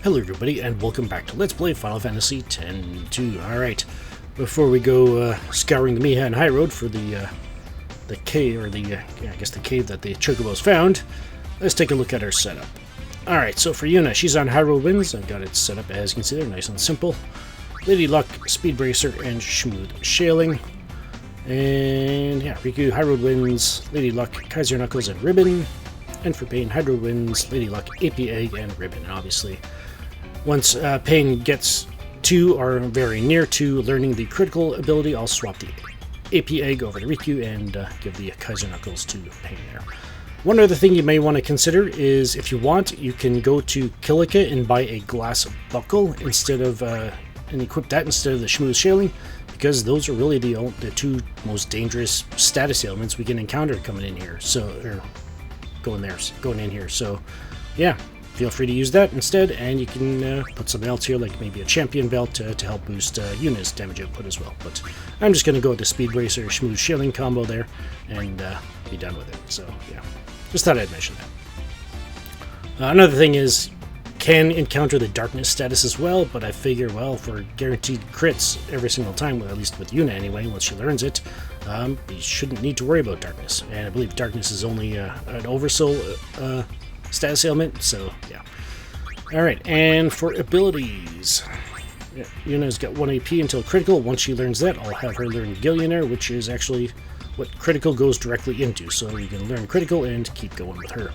Hello everybody and welcome back to Let's Play Final Fantasy X-2. Alright, before we go scouring the Mihan High Road for the cave, or the cave that the Chocobos found, let's take a look at our setup. Alright, so for Yuna, she's on Hyrule Winds. I've got it set up as you can see there, nice and simple. Lady Luck, Speed Bracer, and Smooth Sailing. And yeah, Riku, Hyrule Winds, Lady Luck, Kaiser Knuckles, and Ribbon. And for Pain, Hyrule Winds, Lady Luck, AP Egg, and Ribbon. And obviously, once Pain gets to or very near to learning the critical ability, I'll swap the AP Egg over to Riku and give the Kaiser Knuckles to Pain there. One other thing you may want to consider is, if you want, you can go to Kilika and buy a glass buckle instead of, and equip that instead of the Smooth Sailing, because those are really the two most dangerous status ailments we can encounter coming in here. Going in here. So, yeah. Feel free to use that instead, and you can put something else here, like maybe a champion belt to help boost Yuna's damage output as well. But I'm just going to go with the Speed Bracer Smooth Sailing combo there, and be done with it. So, yeah. Just thought I'd mention that. Another thing is, can encounter the Darkness status as well, but I figure, well, for guaranteed crits every single time, well, at least with Yuna anyway, once she learns it, you shouldn't need to worry about Darkness. And I believe Darkness is only an Oversoul status ailment, so yeah. Alright, and for abilities, yeah, Yuna's got 1 AP until critical. Once she learns that, I'll have her learn Gillionaire, which is actually what critical goes directly into, so you can learn critical and keep going with her.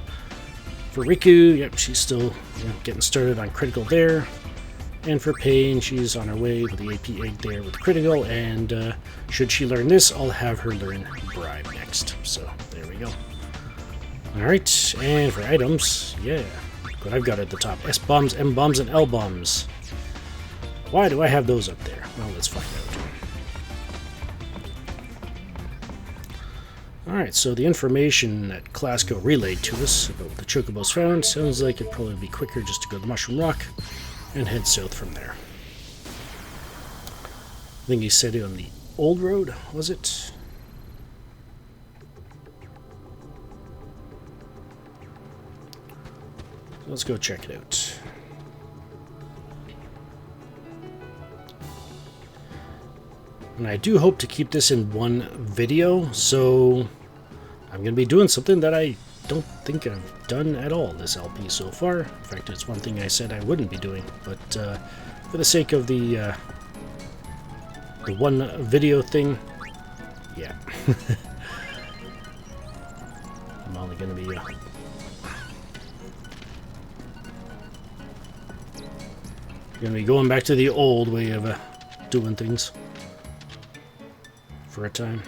For Riku, yep, she's still getting started on critical there. And for Pain, she's on her way with the AP Egg there with critical, and should she learn this, I'll have her learn Bribe next. So, there we go. Alright, and for items, yeah, what I've got at the top. S-bombs, M-bombs, and L-bombs. Why do I have those up there? Well, let's find out. Alright, so the information that Classico relayed to us about what the Chocobos found sounds like it'd probably be quicker just to go to Mushroom Rock and head south from there. I think he said it on the old road, was it? Let's go check it out. And I do hope to keep this in one video, so I'm going to be doing something that I don't think I've done at all this LP so far. In fact, it's one thing I said I wouldn't be doing, but for the sake of the one video thing, yeah. I'm only going to be going back to the old way of doing things for a time.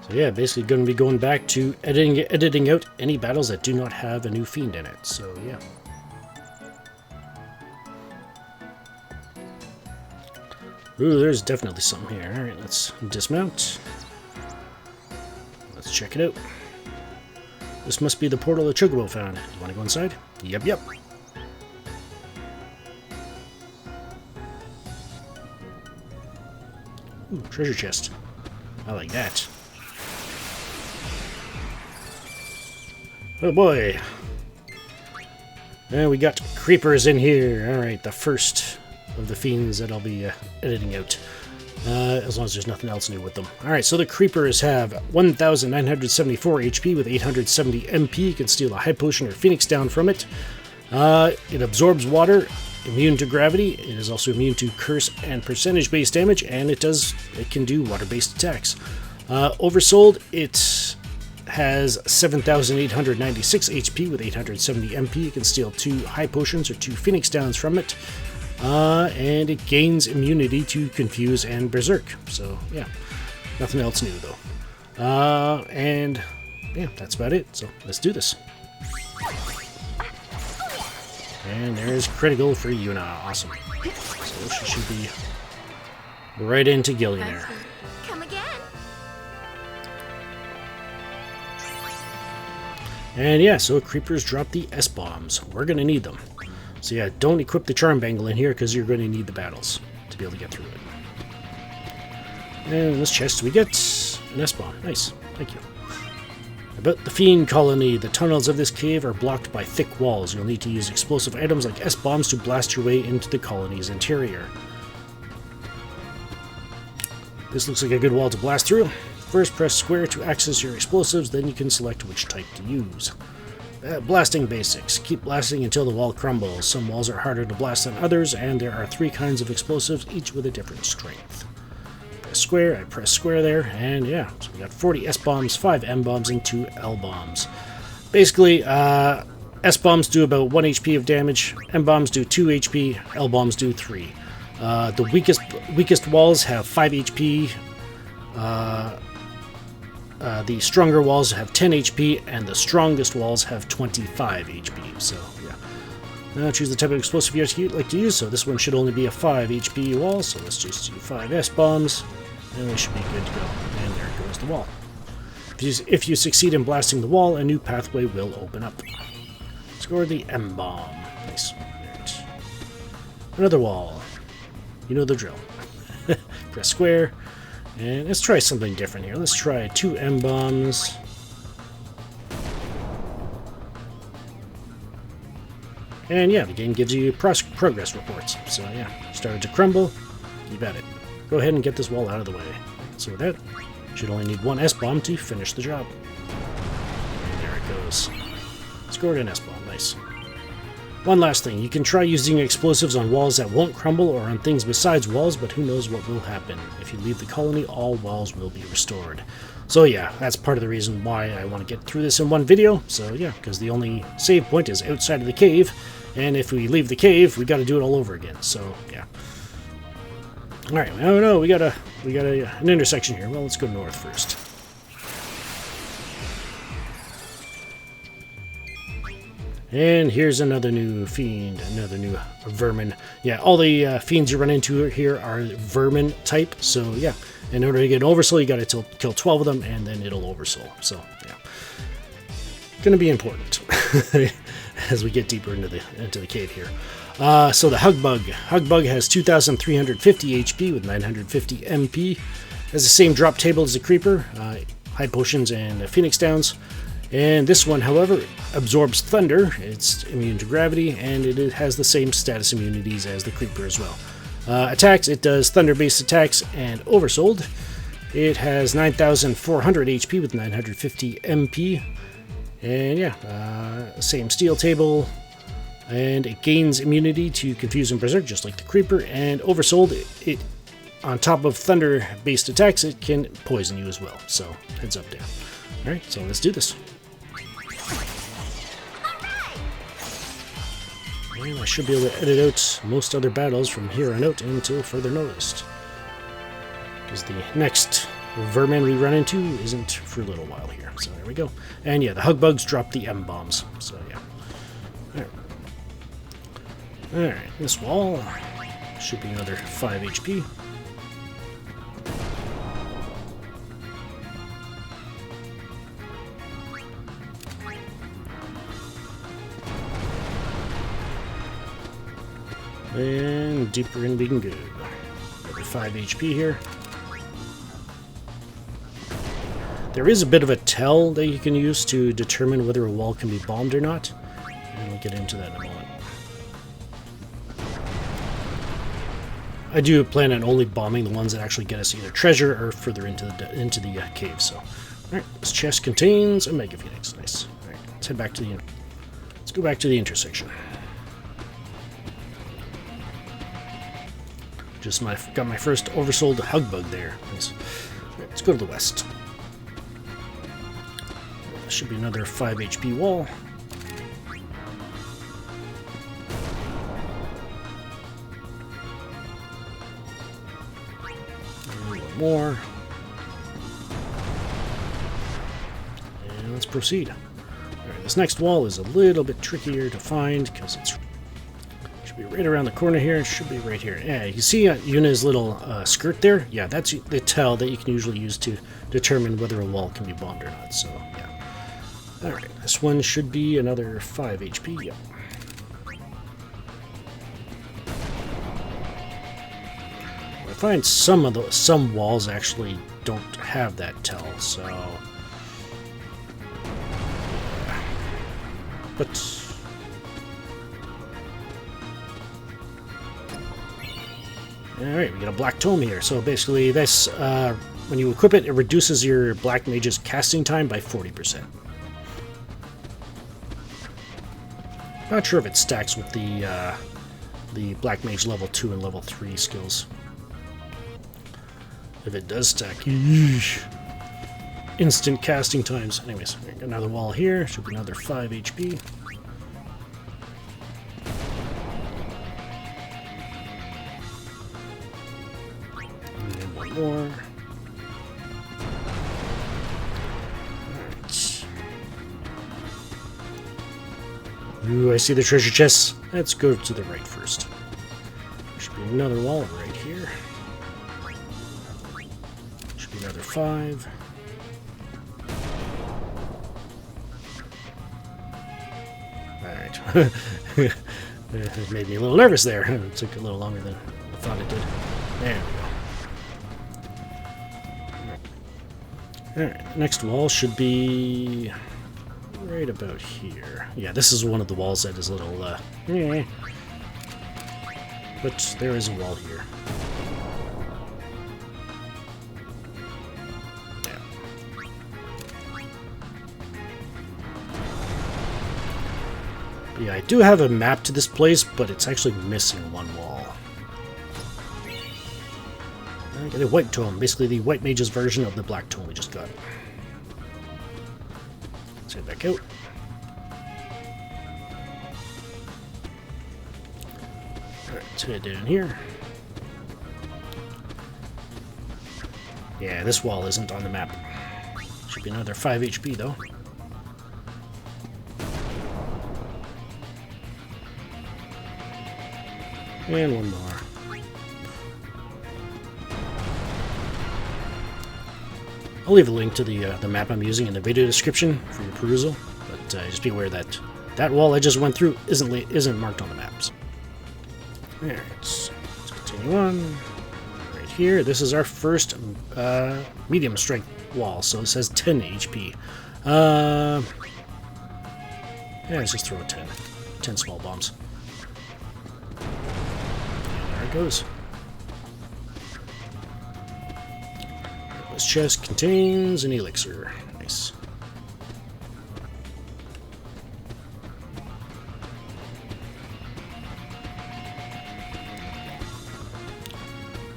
So yeah, basically going to be going back to editing out any battles that do not have a new fiend in it. So yeah. Ooh, there's definitely something here. Alright, let's dismount. Let's check it out. This must be the portal the Chocobo found. You want to go inside? Yep. Ooh, treasure chest. I like that. Oh boy. And we got creepers in here. Alright, the first of the fiends that I'll be editing out. As long as there's nothing else new with them. Alright, so the creepers have 1,974 HP with 870 MP. You can steal a high potion or phoenix down from it. It absorbs water, immune to gravity. It is also immune to curse and percentage-based damage, and it can do water-based attacks. Oversold, it has 7,896 HP with 870 MP. You can steal 2 high potions or 2 phoenix downs from it. And it gains immunity to Confuse and Berserk. So, yeah. Nothing else new, though. And, yeah, that's about it. So, let's do this. And there's critical for Yuna. Awesome. So, she should be right into Gillionaire. Come again. And, yeah, so creepers drop the S-bombs. We're going to need them. So yeah, don't equip the Charm Bangle in here because you're going to need the battles to be able to get through it. And in this chest we get an S-bomb. Nice. Thank you. About the Fiend Colony, the tunnels of this cave are blocked by thick walls. You'll need to use explosive items like S-bombs to blast your way into the colony's interior. This looks like a good wall to blast through. First, press square to access your explosives, then you can select which type to use. Blasting basics. Keep blasting until the wall crumbles. Some walls are harder to blast than others, and there are 3 kinds of explosives, each with a different strength. Press square, I press square there, and yeah, so we got 40 S-bombs, 5 M-bombs, and 2 L-bombs. Basically, S-bombs do about 1 HP of damage, M-bombs do 2 HP, L-bombs do 3. The weakest walls have 5 HP, the stronger walls have 10 HP, and the strongest walls have 25 HP, so yeah. Now choose the type of explosive you'd like to use, so this one should only be a 5 HP wall, so let's just do 5 S-bombs, and we should be good to go. And there goes the wall. If you succeed in blasting the wall, a new pathway will open up. Score the M-bomb. Nice. Right. Another wall. You know the drill. Press square. And let's try something different here. Let's try 2 M-bombs. And yeah, the game gives you progress reports. So yeah, started to crumble. Keep at it. Go ahead and get this wall out of the way. So with that, should only need 1 S-bomb to finish the job. And there it goes. Scored an S-bomb. Nice. One last thing, you can try using explosives on walls that won't crumble or on things besides walls, but who knows what will happen. If you leave the colony, all walls will be restored. So yeah, that's part of the reason why I want to get through this in one video. So yeah, because the only save point is outside of the cave, and if we leave the cave, we got to do it all over again. So yeah. All right, oh no, we got an intersection here. Well, let's go north first. And here's another new fiend, another new vermin. Yeah, all the fiends you run into here are vermin type. So yeah, in order to get an oversoul, you got to kill 12 of them, and then it'll oversoul. So yeah, gonna be important as we get deeper into the cave here. So the Hugbug has 2,350 HP with 950 MP. Has the same drop table as the Creeper, high potions and Phoenix Downs. And this one, however, absorbs thunder. It's immune to gravity, and it has the same status immunities as the Creeper as well. Attacks, it does thunder-based attacks and oversold. It has 9,400 HP with 950 MP. And yeah, same steel table. And it gains immunity to Confuse and Berserk, just like the Creeper. And oversold, it on top of thunder-based attacks, it can poison you as well. So, heads up there. Alright, so let's do this. And I should be able to edit out most other battles from here on out until further notice. Because the next vermin we run into isn't for a little while here. So there we go. And yeah, the Hugbugs drop the M-bombs. So yeah. Alright, this wall should be another 5 HP. And deeper in being good. Another 5 HP here. There is a bit of a tell that you can use to determine whether a wall can be bombed or not. And we'll get into that in a moment. I do plan on only bombing the ones that actually get us either treasure or further into the cave. So, all right, this chest contains a Mega Phoenix. Nice. All right, let's head back to let's go back to the intersection. Got my first oversold Hugbug there. Nice. Right, let's go to the west. There should be another 5 HP wall. More. And let's proceed. Alright, this next wall is a little bit trickier to find because it should be right around the corner here. It should be right here. Yeah, you see Yuna's little skirt there? Yeah, that's the tell that you can usually use to determine whether a wall can be bombed or not. So, yeah. Alright, this one should be another 5 HP. Yep. find some walls actually don't have that tell, so. But. Alright, we got a black tome here. So basically, this, when you equip it, it reduces your black mage's casting time by 40%. Not sure if it stacks with the black mage level 2 and level 3 skills. If it does stack, yeesh. Instant casting times. Anyways, we got another wall here. Should be another 5 HP. And one more. Alright. Ooh, I see the treasure chests. Let's go to the right first. There should be another wall right here. Should be another 5. Alright. It made me a little nervous there. It took a little longer than I thought it did. There we go. Alright, next wall should be right about here. Yeah, this is one of the walls that is a little, but there is a wall here. Yeah. Yeah, I do have a map to this place, but it's actually missing one wall. I got a white tome, basically the white mage's version of the black tome we just got. Let's head back out. Alright, let's head down here. Yeah, this wall isn't on the map. Should be another 5 HP though. And one more. I'll leave a link to the map I'm using in the video description for your perusal, but just be aware that that wall I just went through isn't marked on the maps. Alright, let's continue on. Right here, this is our first medium strength wall, so it says 10 HP. Yeah, let's just throw a 10. 10 small bombs. There it goes. This chest contains an elixir. Nice.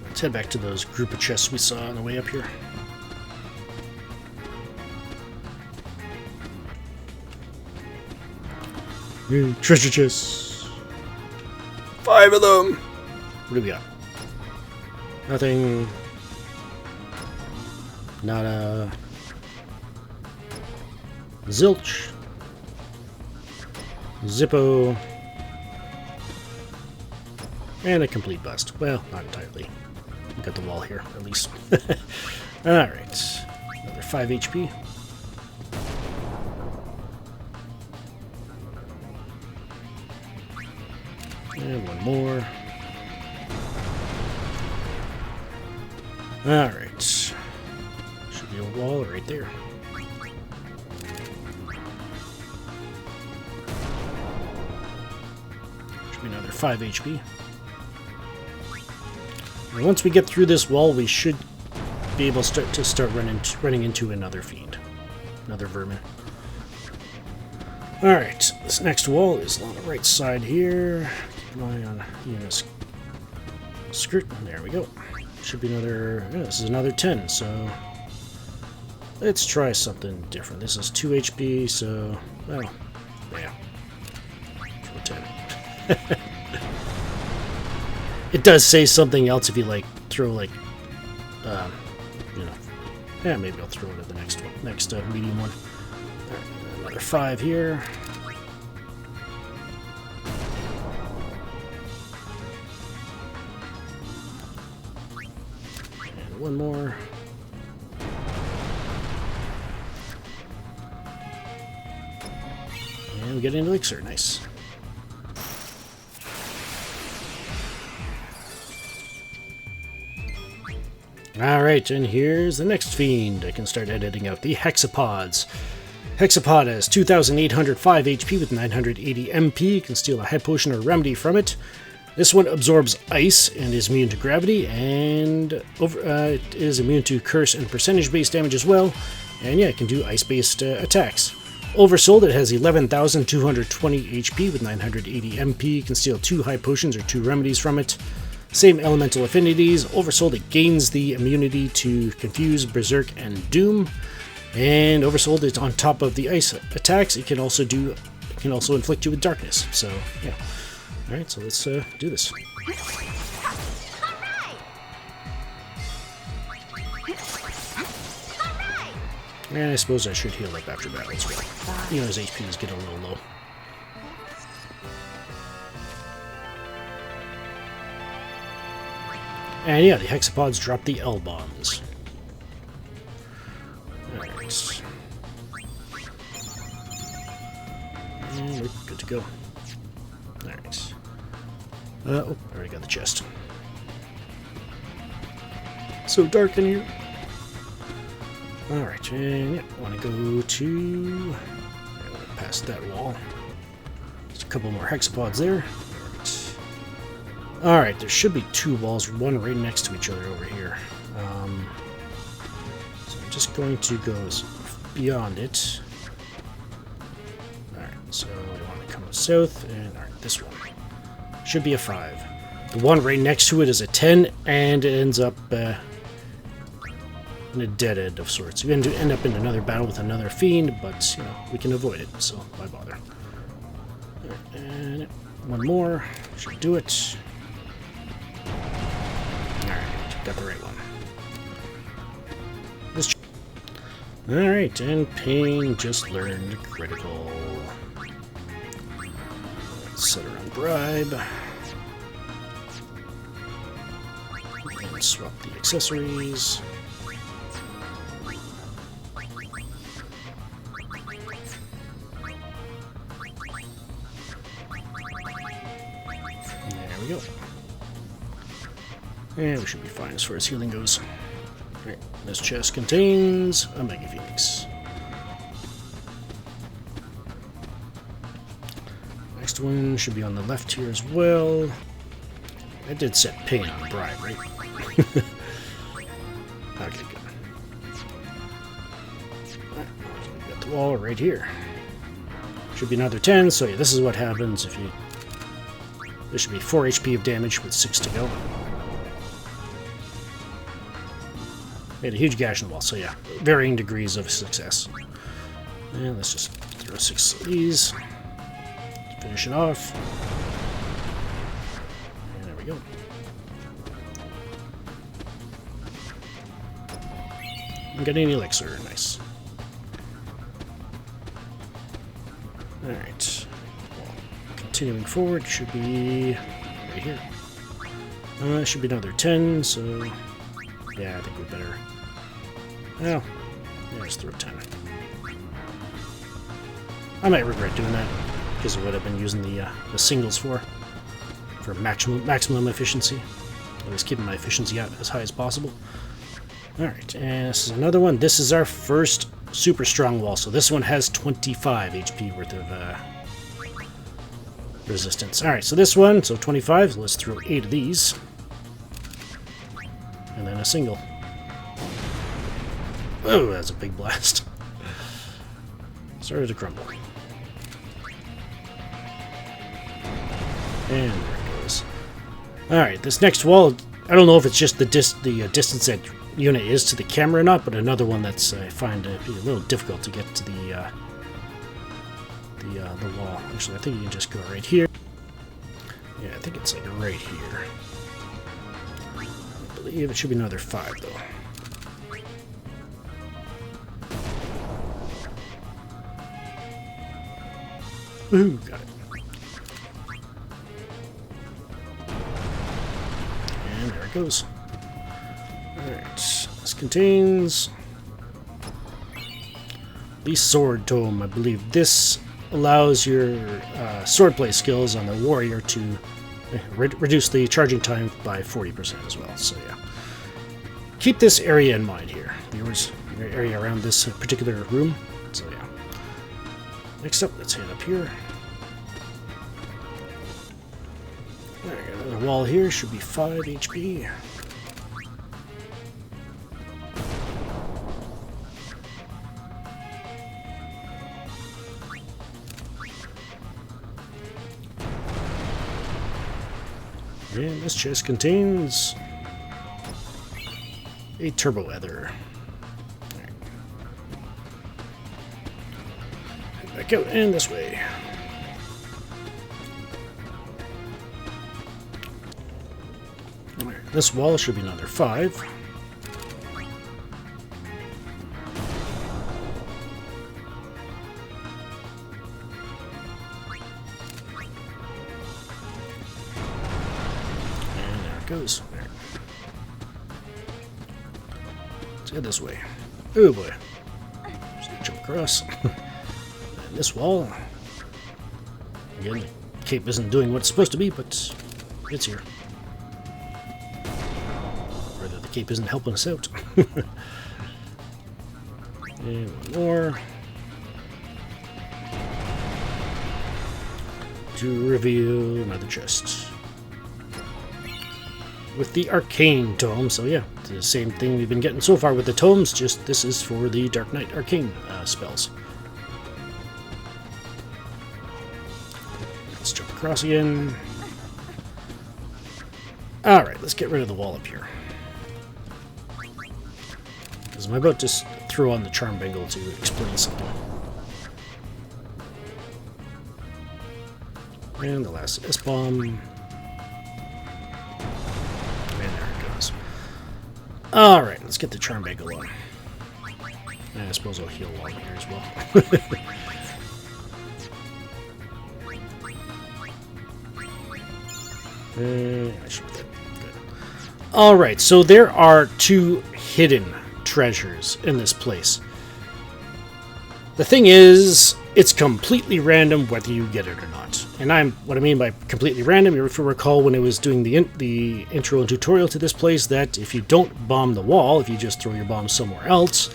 Let's head back to those group of chests we saw on the way up here. Yay, treasure chests! 5 of them! What do we got? Nothing. Not a zilch, Zippo, and a complete bust. Well, not entirely. We got the wall here, at least. Alright, another 5 HP. And one more. Alright. A wall right there. Should be another 5 HP. And once we get through this wall, we should be able to start running into another fiend, another vermin. All right, this next wall is on the right side here. Keep an eye on Yuna's skirt. There we go. Should be another. Yeah, this is another 10. So. Let's try something different. This is 2 HP, so, well, yeah. Throw 10. It does say something else if you, like, throw, like, you know. Yeah, maybe I'll throw it at the next one, next medium one. Alright, another 5 here. And one more. And we get an elixir, nice. Alright, and here's the next fiend. I can start editing out the hexapods. Hexapod has 2,805 HP with 980 MP. You can steal a high potion or remedy from it. This one absorbs ice and is immune to gravity, and it is immune to curse and percentage-based damage as well. And yeah, it can do ice-based attacks. Oversold, it has 11,220 HP with 980 MP. You can steal 2 high potions or 2 remedies from it. Same elemental affinities. Oversold, it gains the immunity to Confuse, Berserk, and Doom. And Oversold, it's on top of the ice attacks. It can also inflict you with darkness. So yeah. All right, so let's do this. And I suppose I should heal up after battle as well. You know, his HP is getting a little low. And yeah, the hexapods drop the L-bombs. Alright. And we're good to go. Alright. Oh, I already got the chest. So dark in here. Alright, and yeah, I want to go to... I want to pass that wall. There's a couple more hexapods there. Alright, there should be 2 walls, one right next to each other over here. So I'm just going to go beyond it. Alright, so we want to come south, and alright, this one. Should be a 5. The one right next to it is a 10, and it ends up in a dead end of sorts. We end up in another battle with another fiend, but, you know, we can avoid it, so why bother? Alright, and one more. Should do it. Alright, got the right one. Alright, and Pain just learned critical. Let's set her on bribe. And swap the accessories. There we go. And we should be fine as far as healing goes. Alright, this chest contains a Mega Phoenix. Next one should be on the left here as well. I did set Pain on bribe, right? Okay, good. Alright, we got the wall right here. Should be another 10, so yeah, this is what happens if you... There should be 4 HP of damage with 6 to go. Made a huge gash in the wall, so yeah, varying degrees of success. And let's just throw 6 of these. Finish it off. And there we go. I'm getting an elixir, nice. Alright. Continuing forward, should be right here. Should be another 10, so... Yeah, I think we better... Well, yeah, just throw 10. I might regret doing that, because of what I've been using the singles for maximum efficiency. Always keeping my efficiency out as high as possible. Alright, and this is another one. This is our first super strong wall, so this one has 25 HP worth of resistance. Alright, so this one, so 25, so let's throw 8 of these. And then a single. Oh, that's a big blast. Started to crumble. And there it goes. Alright, this next wall, I don't know if it's just the distance that unit is to the camera or not, but another one that's I find to be a little difficult to get to the wall. Actually, I think you can just go right here. Yeah, I think it's like right here. I believe it should be another 5 though. Ooh, got it. And there it goes. Alright, this contains the Sword Tome, I believe. This allows your swordplay skills on the warrior to reduce the charging time by 40% as well, so yeah. keep this area in mind here. Viewers, area around this particular room. So yeah. Next up, let's head up here. There, got another wall here. Should be 5 HP. And this chest contains a turbo ether. Right. Back out and this way. Right. This wall should be another 5. Goes. There. Let's head this way. Oh boy. Just jump across. And this wall. Again, the cape isn't doing what it's supposed to be, but it's here. Rather, the cape isn't helping us out. And one more. To reveal another chest. With the arcane tome, so yeah, it's the same thing we've been getting so far with the tomes, just this is for the Dark Knight arcane spells. Let's jump across again. Alright, let's get rid of the wall up here. Because I'm about to throw on the charm bangle to explain something. And the last S-bomb. Alright, let's get the charm bangle on. And I suppose I'll heal while I'm here as well. I should be good. Alright, so there are 2 hidden treasures in this place. The thing is, it's completely random whether you get it or not. And what I mean by completely random, if you recall when I was doing the intro and tutorial to this place, that if you don't bomb the wall, if you just throw your bomb somewhere else,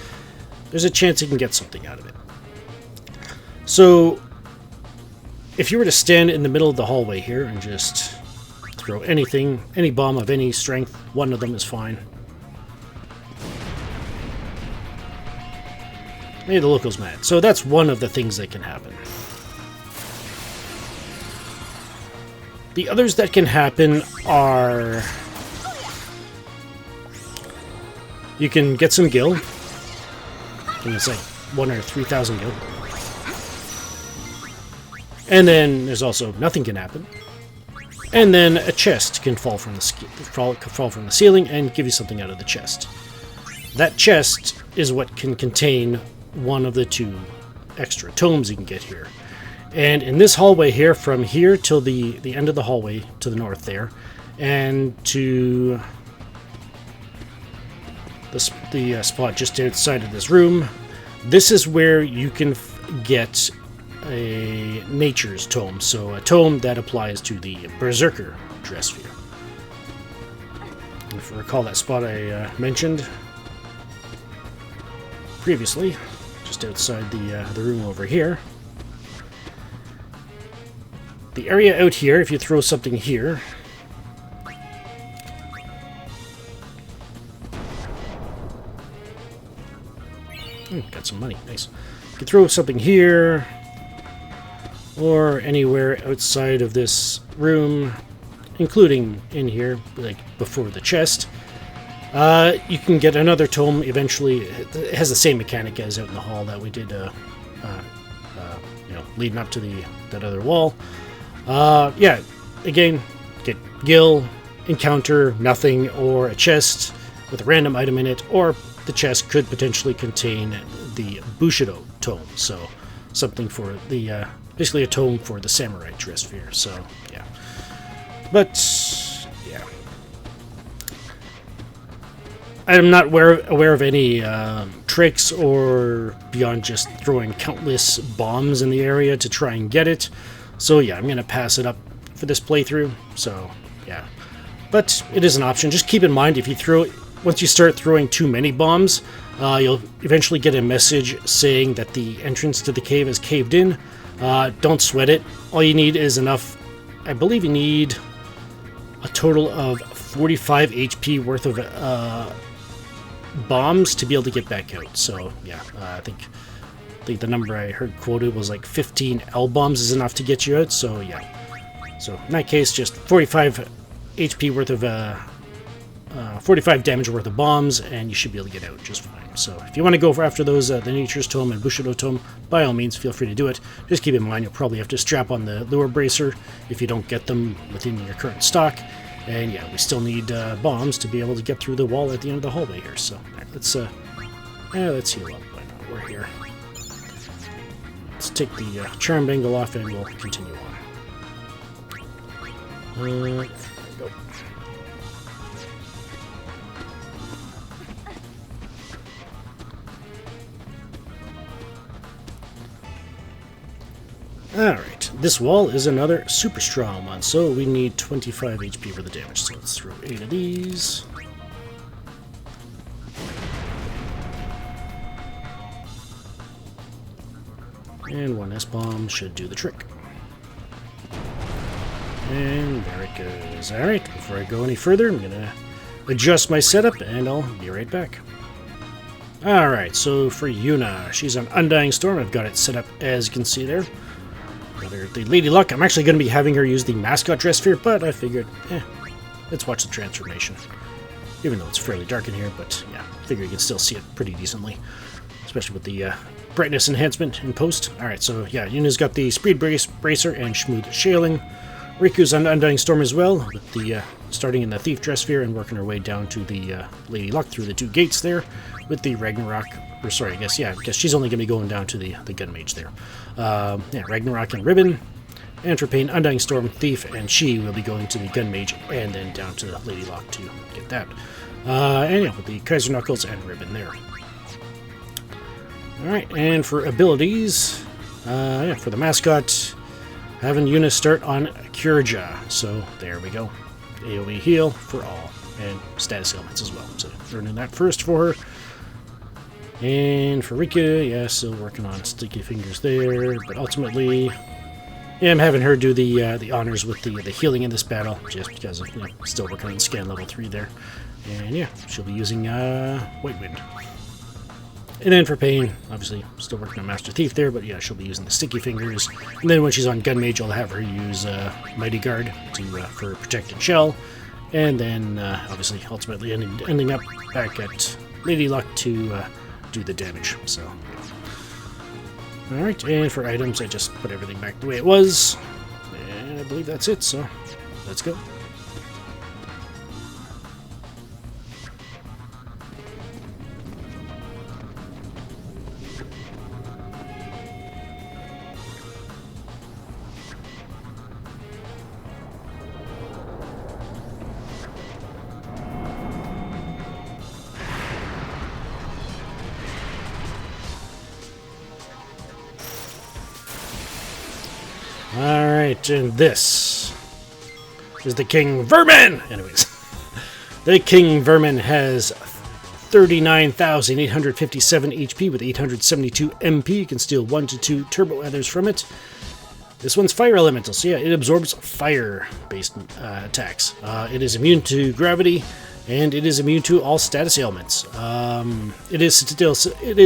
there's a chance you can get something out of it. So, if you were to stand in the middle of the hallway here and just throw anything, any bomb of any strength, one of them is fine. Made the locals mad. So that's one of the things that can happen. The others that can happen are... You can get some gil. And it's like 1 or 3,000 gil. And then there's also nothing can happen. And then a chest can fall from the ceiling and give you something out of the chest. That chest is what can contain one of the 2 extra tomes you can get here. And in this hallway here, from here till the end of the hallway to the north there, and to the spot just outside of this room, this is where you can get a nature's tome. So a tome that applies to the Berserker dress sphere. If you recall that spot I mentioned previously, just outside the room over here. The area out here, if you throw something here, got some money, nice. You can throw something here, or anywhere outside of this room, including in here, like before the chest. You can get another tome eventually. It has the same mechanic as out in the hall that we did, leading up to that other wall. Yeah, again, get gil, encounter, nothing, or a chest with a random item in it, or the chest could potentially contain the Bushido tome, so something for the, basically a tome for the samurai dress sphere, so, yeah. But, yeah. I'm not aware of any tricks or beyond just throwing countless bombs in the area to try and get it. So yeah, I'm going to pass it up for this playthrough. So yeah, but it is an option. Just keep in mind, if you throw once you start throwing too many bombs, you'll eventually get a message saying that the entrance to the cave is caved in. Don't sweat it. All you need is enough. I believe you need a total of 45 HP worth of bombs to be able to get back out. So yeah, I think the number I heard quoted was like 15 L bombs is enough to get you out. So yeah, so in that case, just 45 HP worth of 45 damage worth of bombs, and you should be able to get out just fine. So if you want to go after those, the Nature's Tome and Bushido Tome, by all means, feel free to do it. Just keep in mind, you'll probably have to strap on the lure bracer if you don't get them within your current stock. And yeah, we still need bombs to be able to get through the wall at the end of the hallway here. So right, let's heal up. Why not? We're here. Let's take the charm bangle off, and we'll continue on. There we go. Alright, this wall is another super strong one, so we need 25 HP for the damage, so let's throw 8 of these. And one S-bomb should do the trick. And there it goes. Alright, before I go any further, I'm going to adjust my setup, and I'll be right back. Alright, so for Yuna, she's on Undying Storm. I've got it set up as you can see there. The Lady Luck, I'm actually going to be having her use the mascot dress sphere, but I figured, let's watch the transformation. Even though it's fairly dark in here, but yeah, I figure you can still see it pretty decently, especially with the brightness enhancement in post. Alright, so yeah, Yuna's got the Speed Bracer and Smooth Shaling. Riku's on Undying Storm as well, with the starting in the Thief dress sphere and working her way down to the Lady Luck through the 2 gates there, with the Ragnarok. Or sorry, I guess she's only going to be going down to the Gun Mage there. Yeah, Ragnarok and Ribbon, and for Pain, Undying Storm, Thief, and she will be going to the Gun Mage and then down to the Lady Luck to get that. And yeah, with the Kaiser Knuckles and Ribbon there. Alright, and for abilities, yeah, for the mascot, having Yuna start on Kurja. So there we go. AoE heal for all, and status ailments as well. So learning that first for her. And for Rika, yeah, still working on Sticky Fingers there, but ultimately, yeah, I'm having her do the honors with the healing in this battle, just because of, still working on scan level 3 there. And yeah, she'll be using White Wind. And then for Pain, obviously, still working on Master Thief there, but yeah, she'll be using the Sticky Fingers. And then when she's on Gun Mage, I'll have her use Mighty Guard for Protected Shell. And then, obviously, ultimately ending up back at Lady Luck to do the damage. So, alright, and for items, I just put everything back the way it was. And I believe that's it, so let's go. Alright, and this is the King Vermin! Anyways, the King Vermin has 39,857 HP with 872 MP. You can steal 1 to 2 turbo others from it. This one's Fire Elemental, so yeah, it absorbs fire-based attacks. It is immune to gravity, and it is immune to all status ailments. It is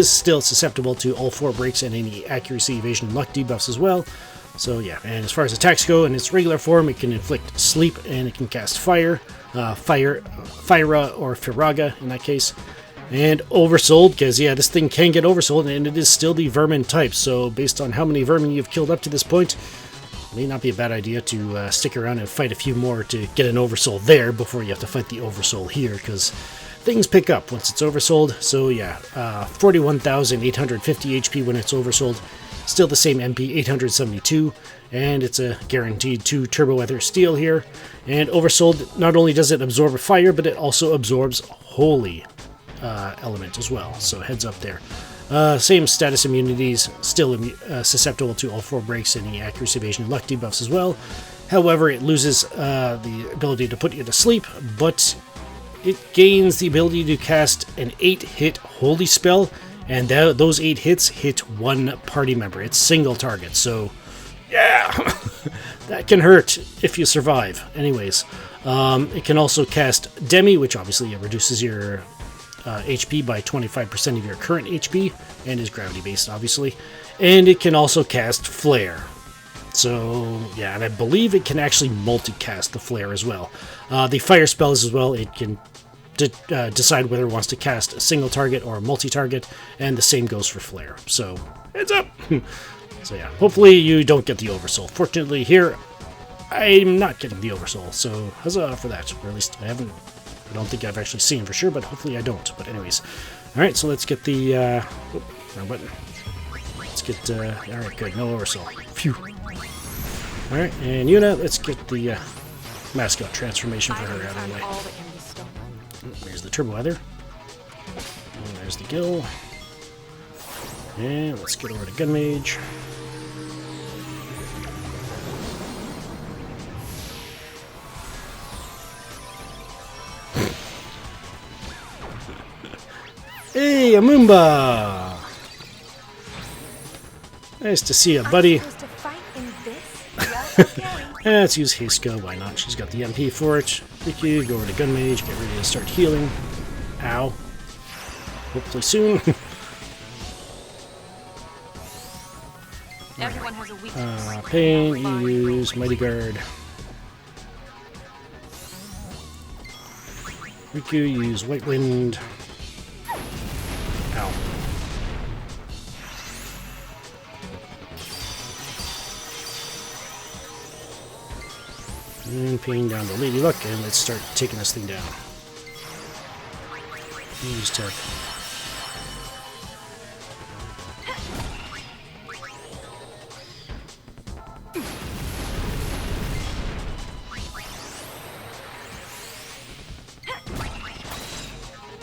still susceptible to all 4 breaks and any accuracy, evasion, and luck debuffs as well. So yeah, and as far as attacks go, in its regular form, it can inflict sleep, and it can cast fire, Fyra or Firaga in that case, and oversold, because yeah, this thing can get oversold, and it is still the vermin type, so based on how many vermin you've killed up to this point, it may not be a bad idea to stick around and fight a few more to get an oversoul there before you have to fight the oversoul here, because things pick up once it's oversold. So yeah, 41,850 HP when it's oversold. Still the same MP, 872, and it's a guaranteed 2 Turbo Weather Steel here. And oversold, not only does it absorb fire, but it also absorbs Holy element as well, so heads up there. Same status immunities, still susceptible to all 4 breaks, any accuracy, evasion, and luck debuffs as well. However, it loses the ability to put you to sleep, but it gains the ability to cast an 8-hit holy spell, and those 8 hits hit one party member. It's single target, so yeah, that can hurt if you survive. Anyways, it can also cast Demi, which obviously reduces your HP by 25% of your current HP, and is gravity based, obviously. And it can also cast Flare. So, yeah, and I believe it can actually multicast the Flare as well. The fire spells as well, it can decide whether it wants to cast a single target or a multi-target, and the same goes for Flare. So, heads up! So yeah, hopefully you don't get the Oversoul. Fortunately here, I'm not getting the Oversoul, so huzzah for that. Or at least I don't think I've actually seen for sure, but hopefully I don't. But anyways, alright, so let's get the, wrong button. Let's get, alright, good, no Oversoul. Phew. Alright, and Yuna, let's get the mascot transformation for her out of the way. There's the Turbo Weather. And there's the Gill. And let's get over to Gun Mage. Hey, Amoomba! Nice to see you, buddy. Let's use Haska, why not? She's got the MP for it. Riku, go over to Gun Mage, get ready to start healing. Ow. Hopefully soon. Everyone has a weakness. Pain, you use Mighty Guard. Riku, use White Wind. Ow. And Pain down to Lady Luck, and let's start taking this thing down. Use Tech.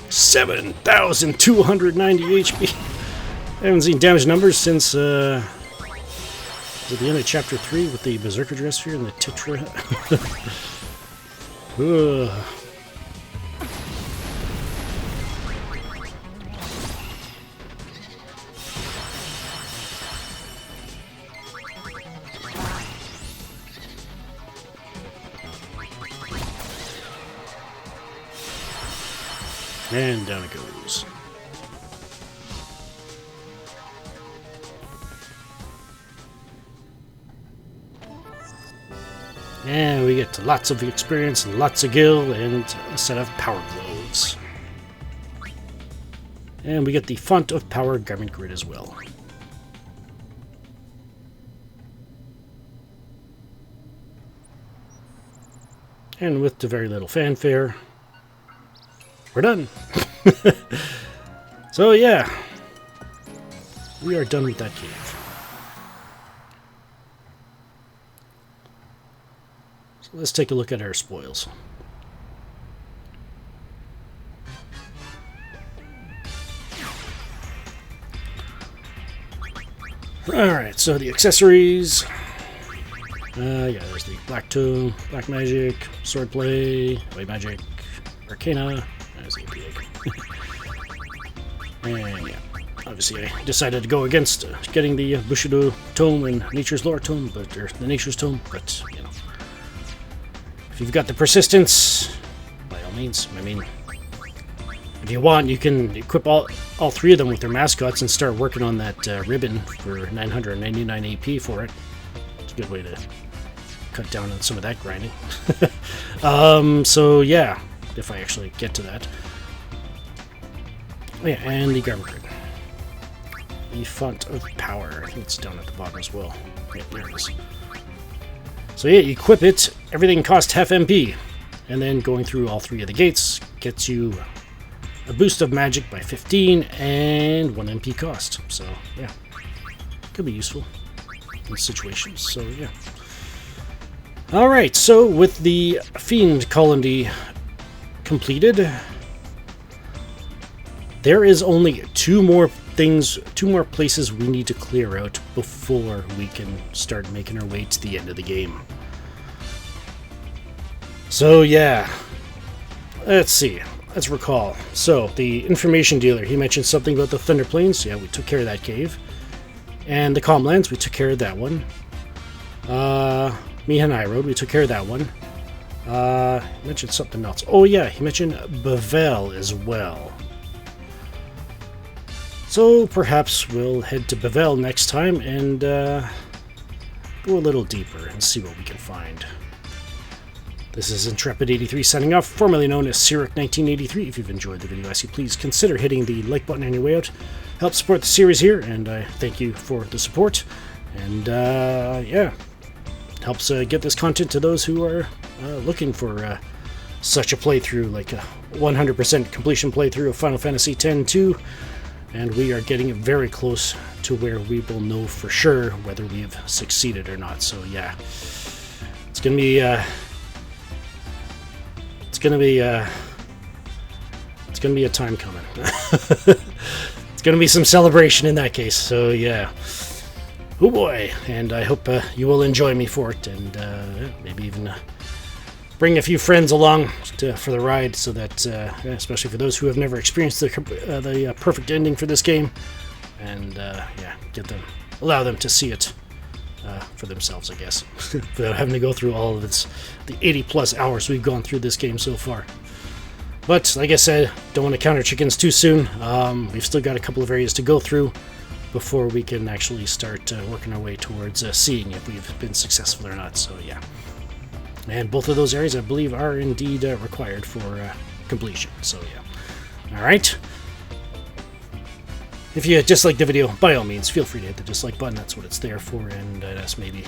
$7,290 HP. I haven't seen damage numbers since at the end of Chapter 3 with the Berserker Dress here and the Tetra. And down it goes. And we get lots of experience and lots of gil and a set of power globes. And we get the Font of Power Garment Grid as well. And with the very little fanfare, we're done. So yeah, we are done with that cave. So let's take a look at our spoils. Alright, so the accessories. Yeah, there's the Black Tome, Black Magic, Swordplay, White Magic, Arcana. There's the APA. And yeah, obviously I decided to go against getting the Bushido Tome and Nature's Lore Tome, or the Nature's Tome, but, you know, if you've got the persistence, by all means, I mean, if you want, you can equip all three of them with their mascots and start working on that ribbon for 999 AP for it. It's a good way to cut down on some of that grinding. So yeah, if I actually get to that. Oh, yeah, and the Garment Grid. The Font of Power. I think it's down at the bottom as well. Yeah, there it is. So yeah, you equip it. Everything costs half MP. And then going through all three of the gates gets you a boost of magic by 15 and 1 MP cost. So yeah, could be useful in situations. So yeah. Alright, so with the Fiend Colony completed, there is only two more places we need to clear out before we can start making our way to the end of the game. So yeah, let's see. Let's recall. So, the information dealer, he mentioned something about the Thunder Plains. Yeah, we took care of that cave. And the Calmlands, we took care of that one. Mihan High Road, we took care of that one. He mentioned something else. Oh yeah, he mentioned Bavel as well. So perhaps we'll head to Bavel next time and go a little deeper and see what we can find. This is Intrepid83 signing off, formerly known as Cyric1983. If you've enjoyed the video, I see, please consider hitting the like button on your way out. Help support the series here, and I thank you for the support. And yeah, helps get this content to those who are looking for such a playthrough, like a 100% completion playthrough of Final Fantasy X-2. And we are getting very close to where we will know for sure whether we have succeeded or not. So yeah, it's gonna be it's gonna be a time coming. It's gonna be some celebration in that case. So yeah, oh boy! And I hope you will enjoy me for it, and maybe even bring a few friends along for the ride, so that especially for those who have never experienced the perfect ending for this game, and yeah, allow them to see it for themselves, I guess, without having to go through all of the 80+ hours we've gone through this game so far. But like I said, don't want to count our chickens too soon. We've still got a couple of areas to go through before we can actually start working our way towards seeing if we've been successful or not. So yeah, and both of those areas I believe are indeed required for completion. So yeah, all right. If you dislike the video, by all means, feel free to hit the dislike button. That's what it's there for. And I'd ask maybe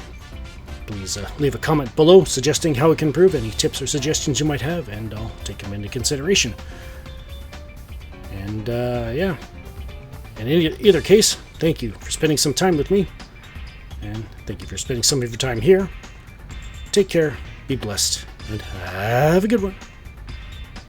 please leave a comment below suggesting how it can improve, any tips or suggestions you might have, and I'll take them into consideration. And yeah, and in either case, thank you for spending some time with me, and thank you for spending some of your time here. Take care, be blessed, and have a good one.